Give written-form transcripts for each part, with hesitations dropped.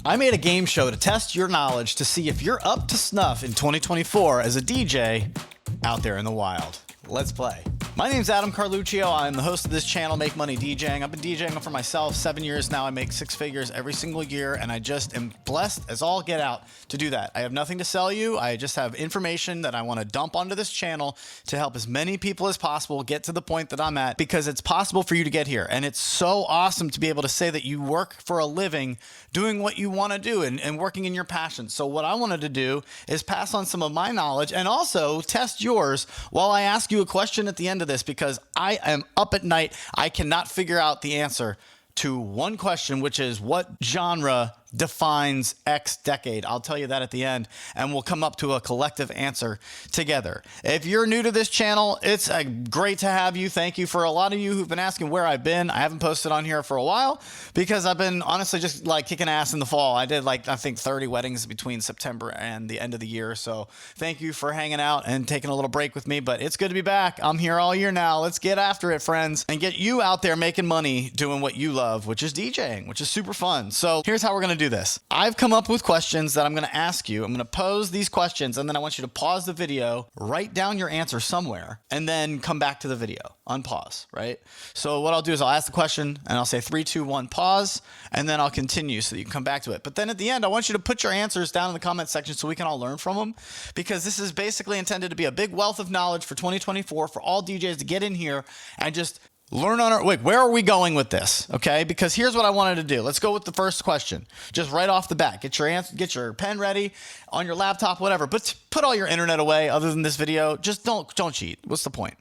I made a game show to test your knowledge to see if you're up to snuff in 2024 as a DJ out there in the wild. Let's play. My name's Adam Carluccio. I'm the host of this channel, Make Money DJing. I've been DJing for myself 7 years now. I make six figures every single year, and I just am blessed as all get out to do that. I have nothing to sell you. I just have information that I want to dump onto this channel to help as many people as possible get to the point that I'm at, because it's possible for you to get here. And it's so awesome to be able to say that you work for a living doing what you want to do and working in your passion. So what I wanted to do is pass on some of my knowledge and also test yours while I ask you a question at the end of this, because I am up at night. I cannot figure out the answer to one question, which is what genre defines X decade. I'll tell you that at the end, and we'll come up to a collective answer together. If you're new to this channel, it's great to have you. Thank you. For a lot of you who've been asking where I've been, I haven't posted on here for a while because I've been honestly just like kicking ass in the fall. I did I think 30 weddings between September and the end of the year. So thank you for hanging out and taking a little break with me, but it's good to be back. I'm here all year now. Let's get after it, friends, and get you out there making money doing what you love, which is DJing, which is super fun. So here's how we're going to do this. I've come up with questions that I'm going to ask you. I'm going to pose these questions, and then I want you to pause the video, write down your answer somewhere, and then come back to the video. Unpause, right? So what I'll do is I'll ask the question, and I'll say 3, 2, 1, pause, and then I'll continue so that you can come back to it. But then at the end, I want you to put your answers down in the comment section so we can all learn from them, because this is basically intended to be a big wealth of knowledge for 2024 for all DJs to get in here and just learn on our, wait, where are we going with this? Okay, because here's what I wanted to do. Let's go with the first question. Just right off the bat, get your answer, get your pen ready on your laptop, whatever. But put all your internet away other than this video. Just don't cheat. What's the point?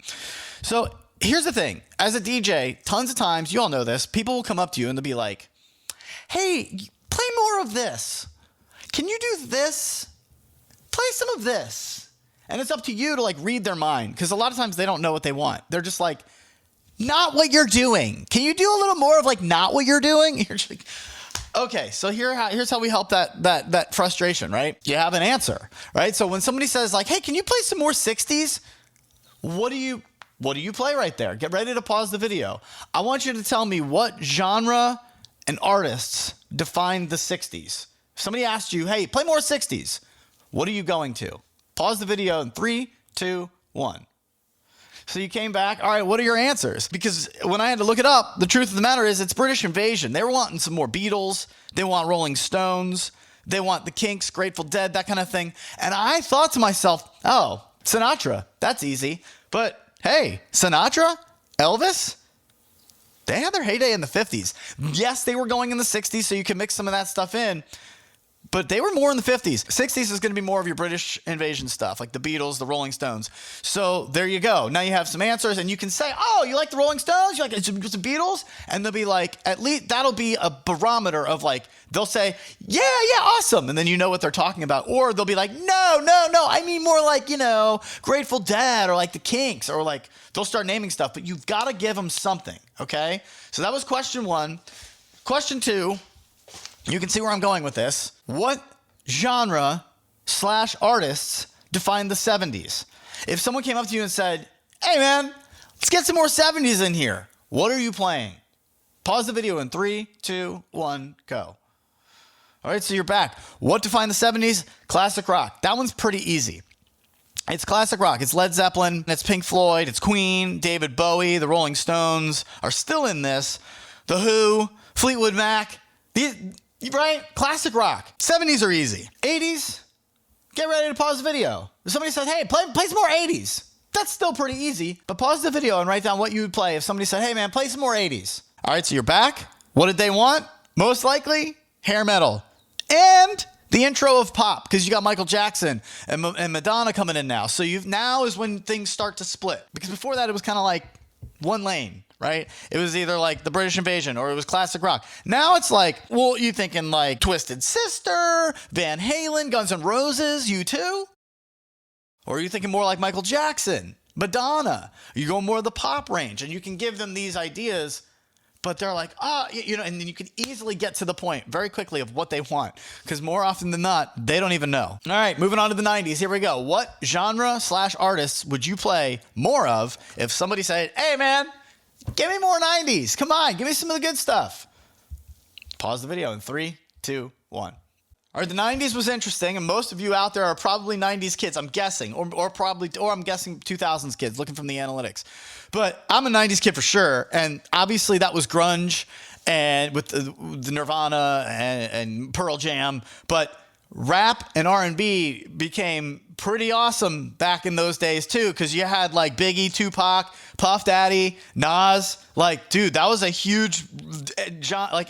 So here's the thing. As a DJ, tons of times, you all know this, people will come up to you and they'll be like, hey, play more of this. Can you do this? Play some of this. And it's up to you to like read their mind, because a lot of times they don't know what they want. They're just like, not what you're doing. Can you do a little more of like not what you're doing? You're just like, okay, so here's how we help that frustration, right? You have an answer, right? So when somebody says like, hey, can you play some more 60s? What do you play right there? Get ready to pause the video. I want you to tell me what genre and artists define the 60s. If somebody asked you, hey, play more 60s, what are you going to? Pause the video in 3, 2, 1. So you came back. All right, what are your answers? Because when I had to look it up, the truth of the matter is it's British Invasion. They were wanting some more Beatles. They want Rolling Stones. They want the Kinks, Grateful Dead, that kind of thing. And I thought to myself, oh, Sinatra, that's easy. But hey, Sinatra, Elvis, they had their heyday in the 50s. Yes, they were going in the 60s, so you can mix some of that stuff in. But they were more in the 50s. 60s is going to be more of your British Invasion stuff, like the Beatles, the Rolling Stones. So there you go. Now you have some answers, and you can say, oh, you like the Rolling Stones? You like the Beatles? And they'll be like, at least that'll be a barometer of like, they'll say, yeah, awesome. And then you know what they're talking about. Or they'll be like, no. I mean more like, Grateful Dead or like the Kinks, or like they'll start naming stuff. But you've got to give them something, okay? So that was question 1. Question 2. You can see where I'm going with this. What genre/artists define the 70s? If someone came up to you and said, hey man, let's get some more 70s in here, what are you playing? Pause the video in 3, 2, 1, go. All right, so you're back. What defined the 70s? Classic rock. That one's pretty easy. It's classic rock. It's Led Zeppelin, it's Pink Floyd, it's Queen, David Bowie, the Rolling Stones are still in this. The Who, Fleetwood Mac. Right? Classic rock. 70s are easy. 80s, get ready to pause the video. If somebody says, hey, play some more 80s, that's still pretty easy. But pause the video and write down what you would play if somebody said, hey man, play some more 80s. All right, so you're back. What did they want? Most likely, hair metal. And the intro of pop, because you got Michael Jackson and Madonna coming in now. So now is when things start to split. Because before that, it was kind of like one lane. Right? It was either like the British Invasion or it was classic rock. Now it's like, well, you thinking like Twisted Sister, Van Halen, Guns N' Roses, U2? Or are you thinking more like Michael Jackson, Madonna? You go more of the pop range, and you can give them these ideas, but they're like, and then you can easily get to the point very quickly of what they want, because more often than not, they don't even know. All right, moving on to the 90s. Here we go. What genre/artists would you play more of if somebody said, hey man, give me more 90s. Come on, give me some of the good stuff. Pause the video in 3, 2, 1. All right, the 90s was interesting, and most of you out there are probably 90s kids, I'm guessing, or I'm guessing 2000s kids, looking from the analytics. But I'm a 90s kid for sure, and obviously that was grunge, and with the Nirvana and Pearl Jam, but rap and R&B became pretty awesome back in those days too, because you had like Biggie, Tupac, Puff Daddy, Nas. Like, dude, that was a huge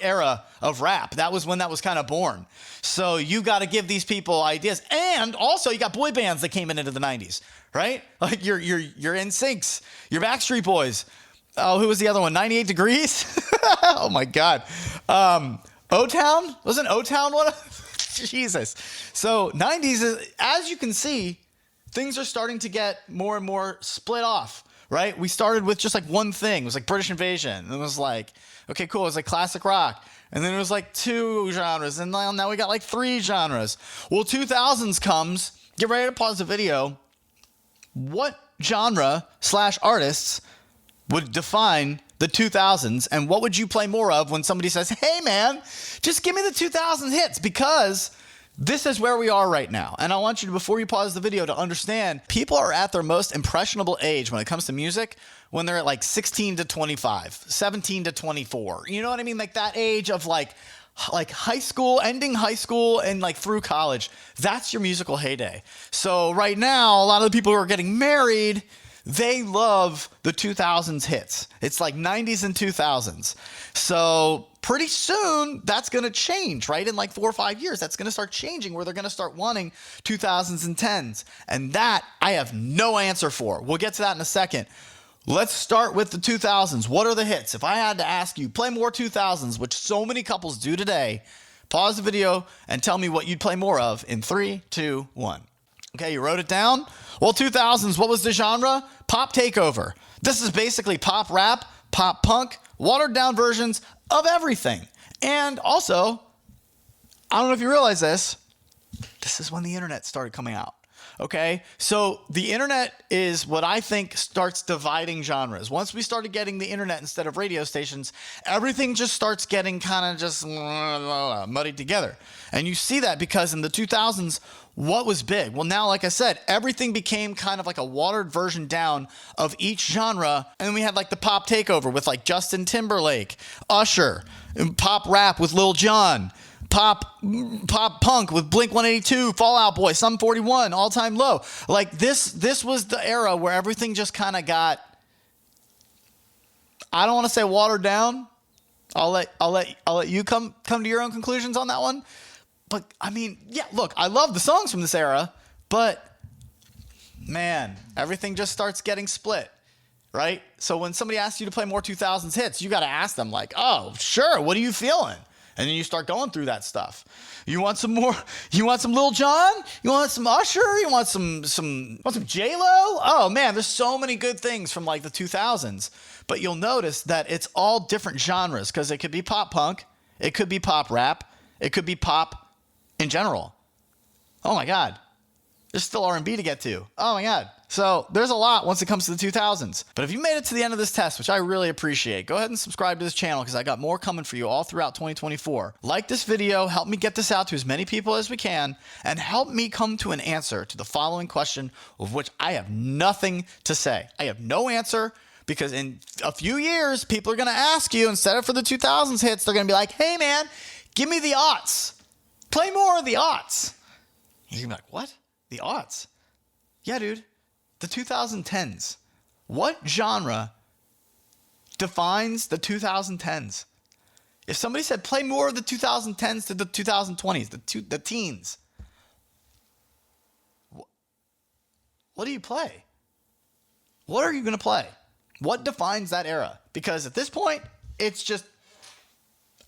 era of rap. That was when that was kind of born. So you got to give these people ideas, and also you got boy bands that came into the 90s, right? Like your NSYNCs, your Backstreet Boys. Oh, who was the other one? 98 Degrees. Oh my God. O-Town? Wasn't O-Town one? Jesus. So 90s, as you can see, things are starting to get more and more split off, right? We started with just like one thing. It was like British Invasion. It was like, okay, cool. It was like classic rock. And then it was like 2 genres. And now we got like 3 genres. Well, 2000s comes. Get ready to pause the video. What genre / artists would define the 2000s, and what would you play more of when somebody says, hey man, just give me the 2000s hits, because this is where we are right now. And I want you to, before you pause the video, to understand people are at their most impressionable age when it comes to music when they're at like 16 to 25, 17 to 24. You know what I mean? Like that age of like high school, ending high school and like through college. That's your musical heyday. So right now, a lot of the people who are getting married, they love the 2000s hits. It's like 90s and 2000s. So pretty soon that's going to change, right? In like 4 or 5 years, that's going to start changing, where they're going to start wanting 2000s and 10s. And that I have no answer for. We'll get to that in a second. Let's start with the 2000s. What are the hits? If I had to ask you, play more 2000s, which so many couples do today, pause the video and tell me what you'd play more of in 3, 2, 1. Okay, you wrote it down? Well, 2000s, what was the genre? Pop takeover. This is basically pop rap, pop punk, watered down versions of everything. And also, I don't know if you realize this is when the internet started coming out. Okay, so the internet is what I think starts dividing genres. Once we started getting the internet instead of radio stations, everything just starts getting kind of just muddied together. And you see that because in the 2000s, what was big? Well, now, like I said, everything became kind of like a watered version down of each genre. And we had like the pop takeover with like Justin Timberlake, Usher, and pop rap with Lil Jon, pop punk with Blink-182, Fall Out Boy, Sum 41, All Time Low. Like this was the era where everything just kind of got, I don't want to say watered down. I'll let you come to your own conclusions on that one. But I mean, yeah, look, I love the songs from this era, but man, everything just starts getting split, right? So when somebody asks you to play more 2000s hits, you got to ask them like, oh, sure, what are you feeling? And then you start going through that stuff. You want some more? You want some Lil Jon? You want some Usher? You want some J-Lo? Oh man, there's so many good things from like the 2000s. But you'll notice that it's all different genres, because it could be pop punk, it could be pop rap, it could be pop in general. Oh my God. There's still R&B to get to. Oh my God. So there's a lot once it comes to the 2000s. But if you made it to the end of this test, which I really appreciate, go ahead and subscribe to this channel, because I got more coming for you all throughout 2024. Like this video, help me get this out to as many people as we can, and help me come to an answer to the following question, of which I have nothing to say. I have no answer, because in a few years, people are going to ask you, instead of for the 2000s hits, they're going to be like, hey man, give me the aughts. Play more of the aughts. You're going to be like, what? The aughts? Yeah, dude. The 2010s. What genre defines the 2010s? If somebody said play more of the 2010s to the 2020s, the teens, what do you play? What are you going to play? What defines that era? Because at this point, it's just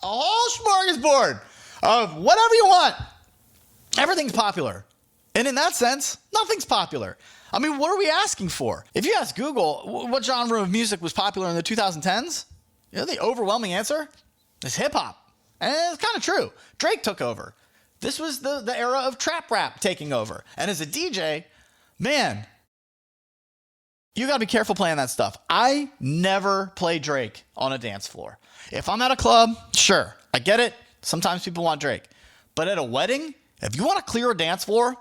a whole smorgasbord of whatever you want. Everything's popular. And in that sense, nothing's popular. I mean, what are we asking for? If you ask Google what genre of music was popular in the 2010s, you know, the overwhelming answer is hip-hop. And it's kind of true. Drake took over. This was the era of trap rap taking over. And as a DJ, man, you got to be careful playing that stuff. I never play Drake on a dance floor. If I'm at a club, sure, I get it. Sometimes people want Drake. But at a wedding, if you want to clear a dance floor,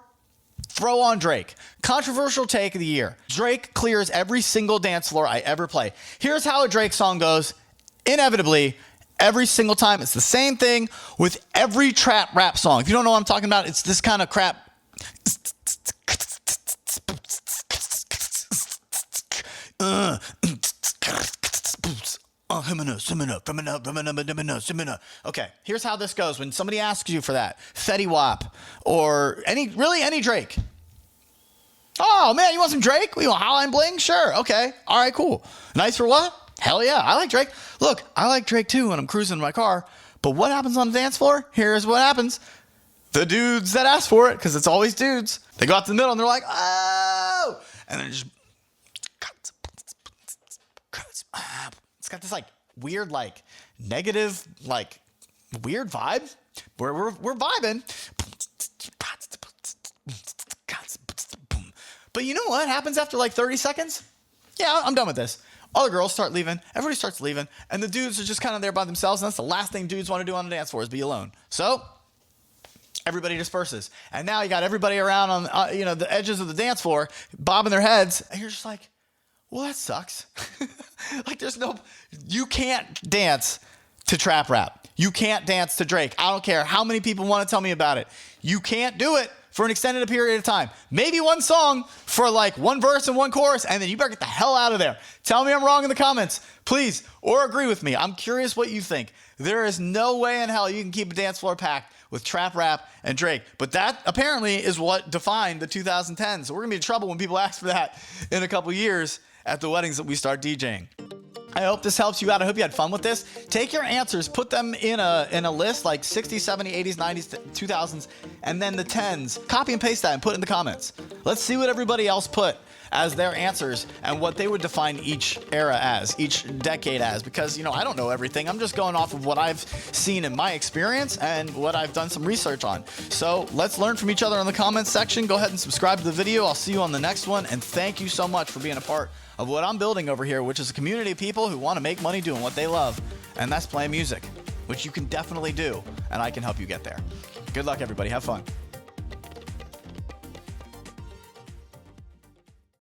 throw on Drake. Controversial take of the year. Drake clears every single dance floor I ever play. Here's how a Drake song goes. Inevitably, every single time. It's the same thing with every trap rap song. If you don't know what I'm talking about, it's this kind of crap. Okay, here's how this goes when somebody asks you for that. Fetty Wap or any Drake. Oh man, you want some Drake? You want Hotline Bling? Sure. Okay. All right, cool. Nice for what? Hell yeah, I like Drake. Look, I like Drake too when I'm cruising in my car. But what happens on the dance floor? Here's what happens. The dudes that ask for it, because it's always dudes, they go out to the middle and they're like, oh! And then just... It's got this like weird, like negative, like weird vibe where we're vibing. But you know what happens after like 30 seconds? Yeah, I'm done with this. All the girls start leaving. Everybody starts leaving. And the dudes are just kind of there by themselves. And that's the last thing dudes want to do on the dance floor is be alone. So everybody disperses. And now you got everybody around on the edges of the dance floor bobbing their heads. And you're just like, well, that sucks. Like you can't dance to trap rap. You can't dance to Drake. I don't care how many people want to tell me about it. You can't do it for an extended period of time. Maybe one song for like one verse and one chorus, and then you better get the hell out of there. Tell me I'm wrong in the comments, please, or agree with me. I'm curious what you think. There is no way in hell you can keep a dance floor packed with trap rap and Drake. But that apparently is what defined the 2010s. So we're gonna be in trouble when people ask for that in a couple years at the weddings that we start DJing. I hope this helps you out. I hope you had fun with this. Take your answers, put them in a list like 60s, 70s, 80s, 90s, 2000s, and then the 10s. Copy and paste that and put it in the comments. Let's see what everybody else put as their answers and what they would define each era as, each decade as, because, I don't know everything. I'm just going off of what I've seen in my experience and what I've done some research on. So let's learn from each other in the comments section. Go ahead and subscribe to the video. I'll see you on the next one. And thank you so much for being a part of what I'm building over here, which is a community of people who want to make money doing what they love. And that's playing music, which you can definitely do. And I can help you get there. Good luck, everybody. Have fun.